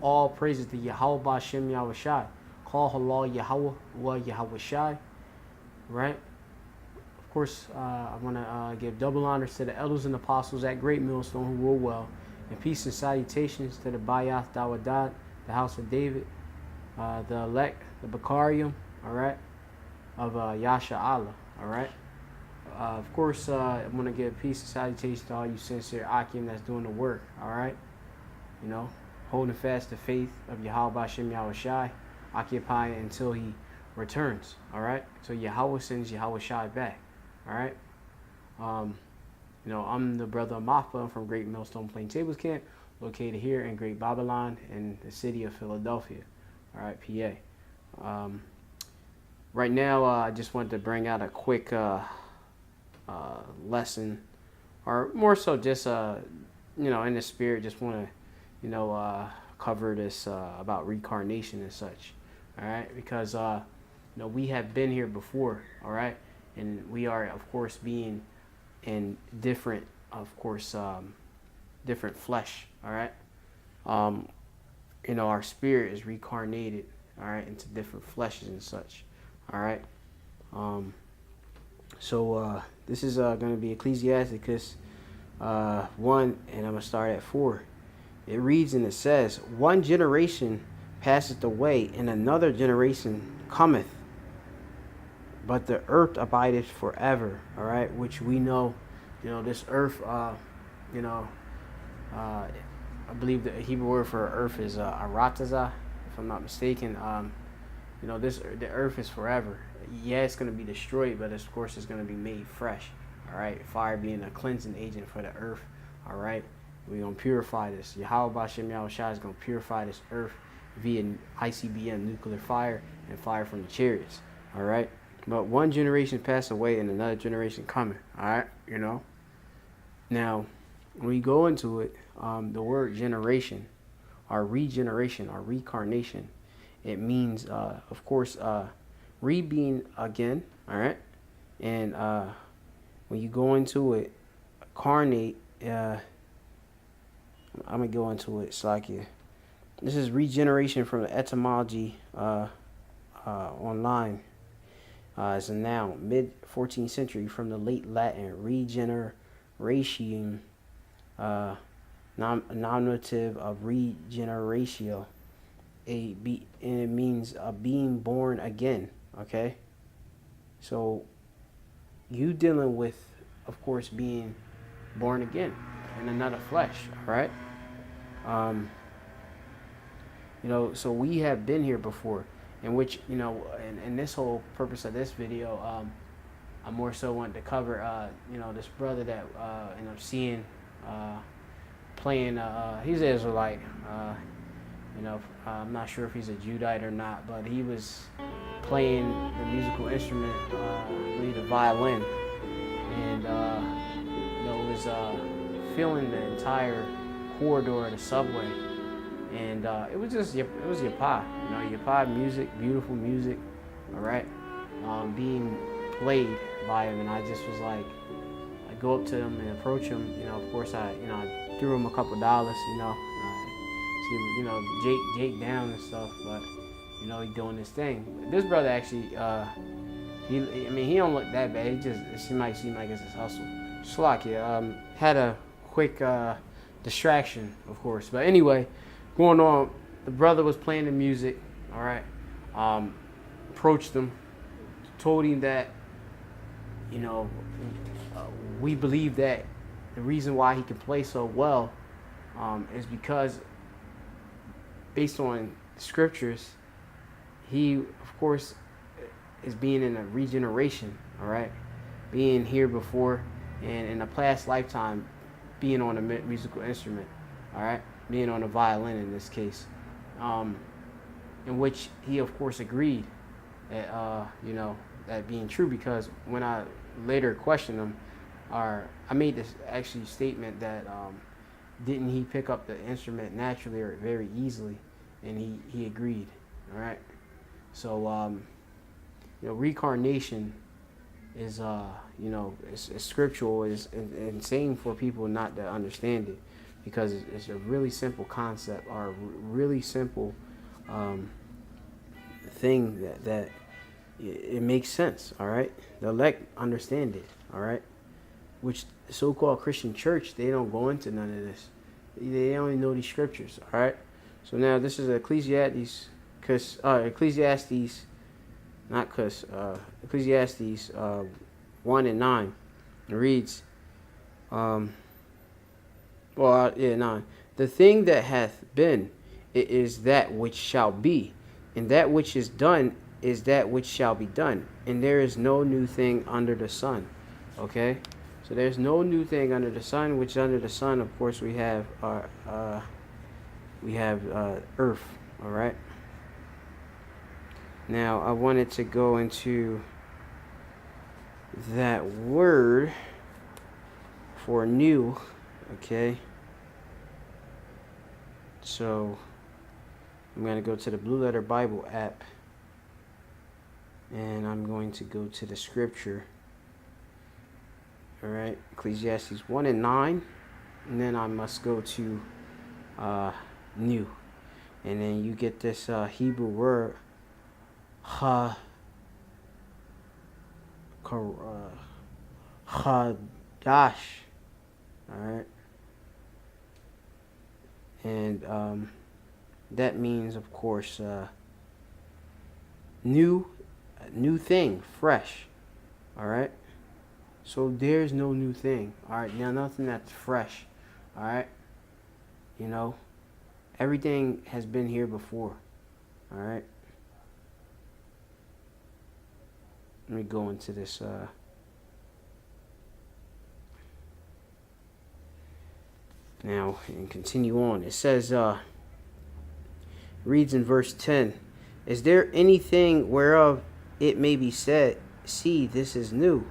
all praises to Yahweh Bashem Yahweh Shai. Call halal Yahweh wa Yahweh Shai. Right? Of course, I want to give double honors to the elders and apostles at Great Millstone who rule well. And peace and salutations to the Bayath Dawadat, the house of David, the elect, the Bakarium, all right, of Yasha Allah, all right. Of course, I want to give peace and salutations to all you sincere Akim that's doing the work, all right. You know, holding fast the faith of Yahweh Bashem Yahweh Shai, occupying until he returns, all right. So Yahweh sends Yahweh Shai back, all right. You know, I'm the brother of Maffa. I'm from Great Millstone Plaintables Camp, located here in Great Babylon in the city of Philadelphia, all right, PA. Right now, I just wanted to bring out a quick lesson, or more so just, you know, in the spirit, just want to, you know, cover this about reincarnation and such, all right, because, you know, we have been here before, all right, and we are, of course, being in different, of course, different flesh, all right. You know, our spirit is reincarnated, all right, into different fleshes and such, all right. So this is going to be Ecclesiasticus 1, and I'm going to start at 4. It reads and it says, "One generation passeth away, and another generation cometh, but the earth abideth forever," all right, which we know, you know, this earth, you know, I believe the Hebrew word for earth is arataza, if I'm not mistaken. You know, the earth is forever. Yeah, it's going to be destroyed, but of course it's going to be made fresh, all right, fire being a cleansing agent for the earth, all right. We're going to purify this. Yahweh Bashem Yahweh Shai is going to purify this earth via ICBM, nuclear fire, and fire from the chariots, all right. But one generation passed away and another generation coming, all right, you know. Now, when we go into it, the word generation, or regeneration, or reincarnation, it means, of course, being again, all right. And when you go into it, carnate, I'm going to go into it, Slakia. This is regeneration from the etymology online. It's a noun, mid-14th century, from the late Latin regeneration, nominative of regeneratio, and it means being born again, okay? So you dealing with, of course, being born again in another flesh, all right? You know, so we have been here before, in which, you know, and this whole purpose of this video, I more so want to cover, you know, this brother that and I'm seeing playing, he's an Israelite, you know, I'm not sure if he's a Judite or not, but he was playing the musical instrument, I believe the violin, and, you know, was filling the entire corridor of the subway. And it was just, it was Yapah, you know, Yapah music, beautiful music, all right, being played by him. And I just was like, I go up to him and approach him, you know, of course I threw him a couple dollars, you know, see, you know, Jake down and stuff, but, you know, he doing his thing. This brother actually, he don't look that bad, he just, it might seem like it's his hustle. Slakia, had a quick distraction, of course, but anyway, going on, the brother was playing the music, all right, approached him, told him that, you know, we believe that the reason why he can play so well is because, based on scriptures, he, of course, is being in a regeneration, all right, being here before, and in a past lifetime, being on a musical instrument, all right, being on a violin in this case, in which he, of course, agreed that, you know, that being true, because when I later questioned him, or I made this actually statement that didn't he pick up the instrument naturally or very easily, and he agreed, all right. So, you know, reincarnation is, you know, it's scriptural, is insane for people not to understand it, because it's a really simple concept, or a really simple thing that it makes sense. All right, the elect understand it. All right, which the so-called Christian church, they don't go into none of this. They only know these scriptures. All right, so now this is Ecclesiastes, Ecclesiastes 1:9. It reads, 9. The thing that hath been, it is that which shall be, and that which is done is that which shall be done, and there is no new thing under the sun. Okay, so there's no new thing under the sun. Which under the sun, of course, we have earth. All right. Now I wanted to go into that word for new. Okay, so I'm going to go to the Blue Letter Bible app, and I'm going to go to the scripture. All right, Ecclesiastes 1:9, and then I must go to new, and then you get this Hebrew word chadash. All right, and that means, of course, new thing, fresh. All right, so there's no new thing. All right, now nothing that's fresh. All right, you know, everything has been here before. All right, let me go into this now and continue on. It says, reads in verse 10, is there anything whereof it may be said, see, this is new?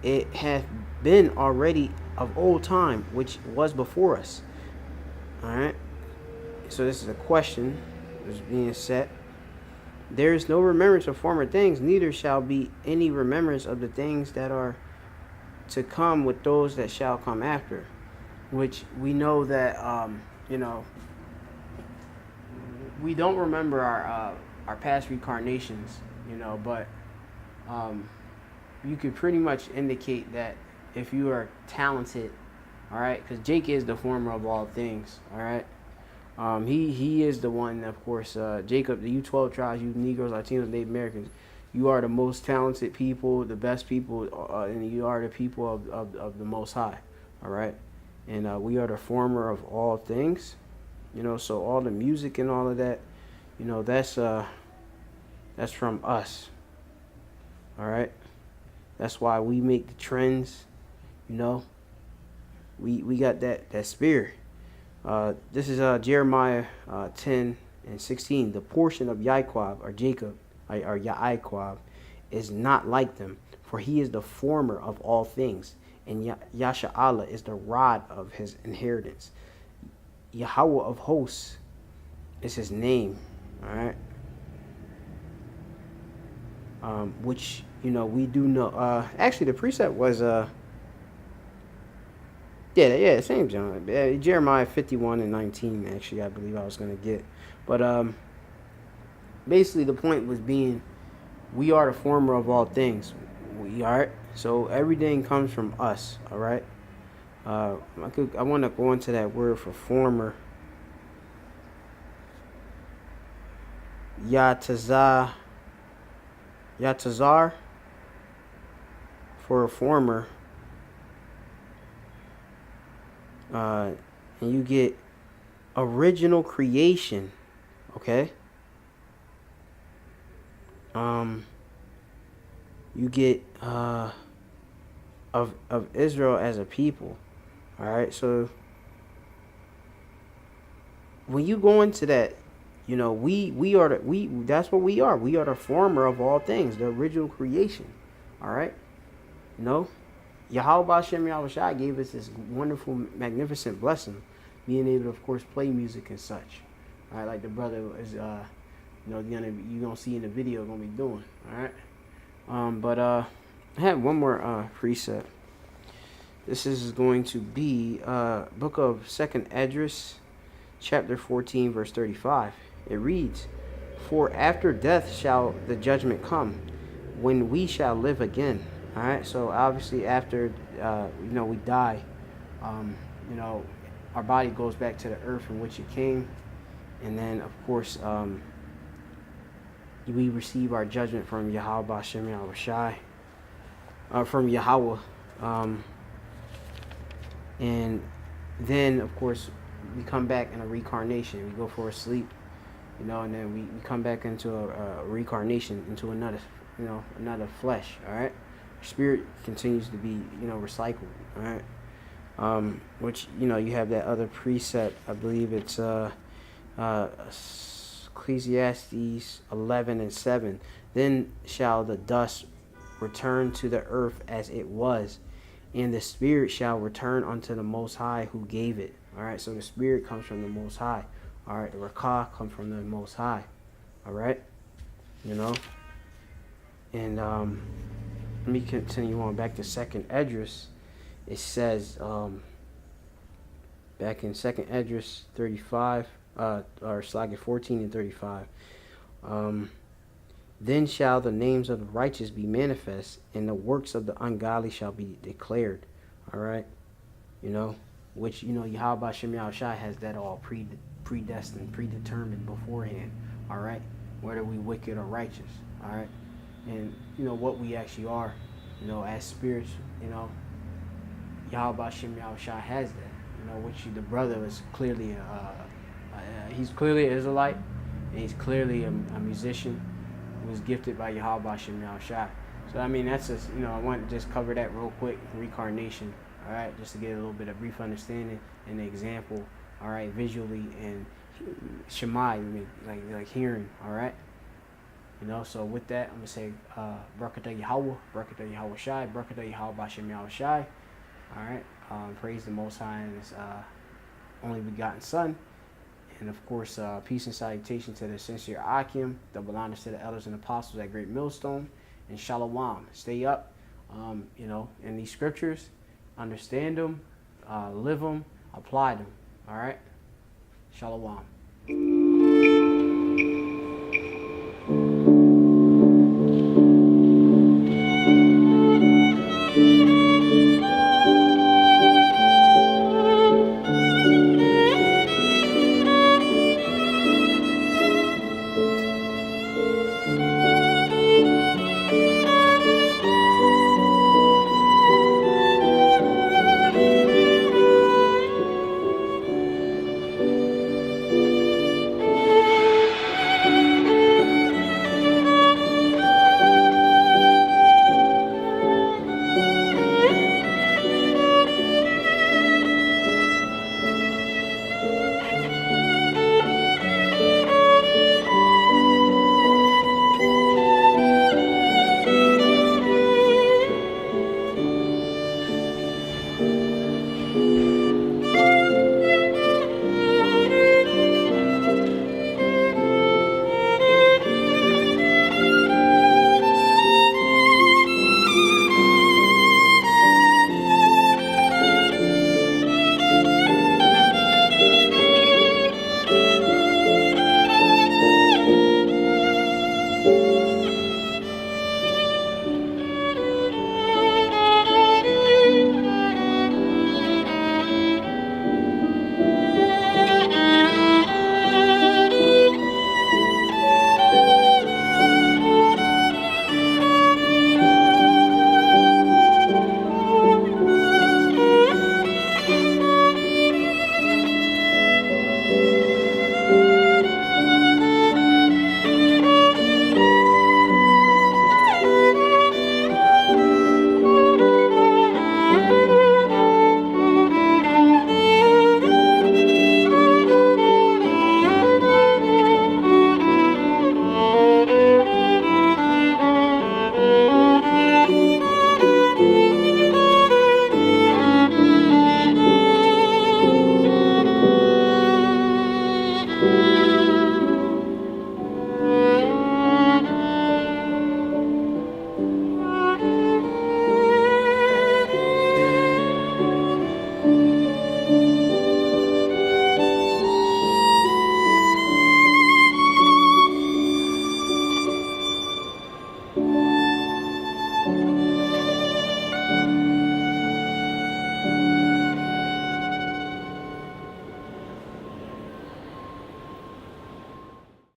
It hath been already of old time, which was before us. All right, so this is a question that's being set. There is no remembrance of former things, neither shall be any remembrance of the things that are to come with those that shall come after. Which we know that we don't remember our past reincarnations, but you could pretty much indicate that if you are talented, all right, because Jake is the former of all things, all right. He is the one, of course, Jacob, the U12 tribes, you Negroes, Latinos, Native Americans, you are the most talented people, the best people, and you are the people of the Most High, all right. And we are the former of all things, so all the music and all of that, that's from us, all right. That's why we make the trends, we got that spirit. This is Jeremiah 10:16. The portion of Yaquab, or Jacob, or Yaquab, is not like them, for he is the former of all things, and Yasha'Allah is the rod of his inheritance. Yahweh of hosts is his name, all right. Which we do know. Actually, the precept was same John. Jeremiah 51:19. Actually, I believe I was gonna get, but basically the point was being, we are the former of all things. We are. So everything comes from us, all right. I want to go into that word for former. Yatazar for a former. And you get original creation, okay. You get of Israel as a people, all right. So when you go into that, that's what we are. We are the former of all things, the original creation, all right. Yahweh Shem Yahushua gave us this wonderful, magnificent blessing, being able to, of course, play music and such. All right, like the brother is, you're gonna see in the video gonna be doing. All right, but I have one more precept. This is going to be book of 2nd Esdras, chapter 14, verse 35. It reads, "For after death shall the judgment come, when we shall live again." All right. So obviously, after we die, you know, our body goes back to the earth from which it came, and then of course we receive our judgment from Yahweh Bashem Yahushai, from Yahweh, and then of course we come back in a reincarnation. We go for a sleep, and then we come back into a reincarnation into another, another flesh. All right, spirit continues to be, recycled. All right, which you have that other precept. I believe it's Ecclesiastes 11:7. Then shall the dust return to the earth as it was, and the spirit shall return unto the Most High who gave it. All right, so the spirit comes from the Most High. All right, the Rakah comes from the Most High. All right, and let me continue on back to 2nd Esdras. It says back in 2nd Esdras 35, or Slack 14 and 35. Then shall the names of the righteous be manifest, and the works of the ungodly shall be declared. All right, which Yahweh Shem Yahushai has that all predestined, predetermined beforehand. All right, whether we wicked or righteous. All right, and what we actually are, as spirits. Yahweh Shem Yahushai has that. Which the brother is clearly he's clearly an Israelite, and he's clearly a musician who was gifted by Yahweh Shem Yahushai. So I mean, that's just I want to just cover that real quick. Reincarnation, all right, just to get a little bit of brief understanding and an example, all right, visually and Shemai, like hearing, all right. So with that, I'm gonna say Barakatah Yahweh, Barakatah Yahweh Shai, Barakatah Yahweh Shem Yahushai. All right, praise the Most High and His only begotten Son. And of course, peace and salutation to the sincere Akim, double honors to the elders and apostles at Great Millstone, and Shalom. Stay up, in these scriptures, understand them, live them, apply them. All right, Shalom.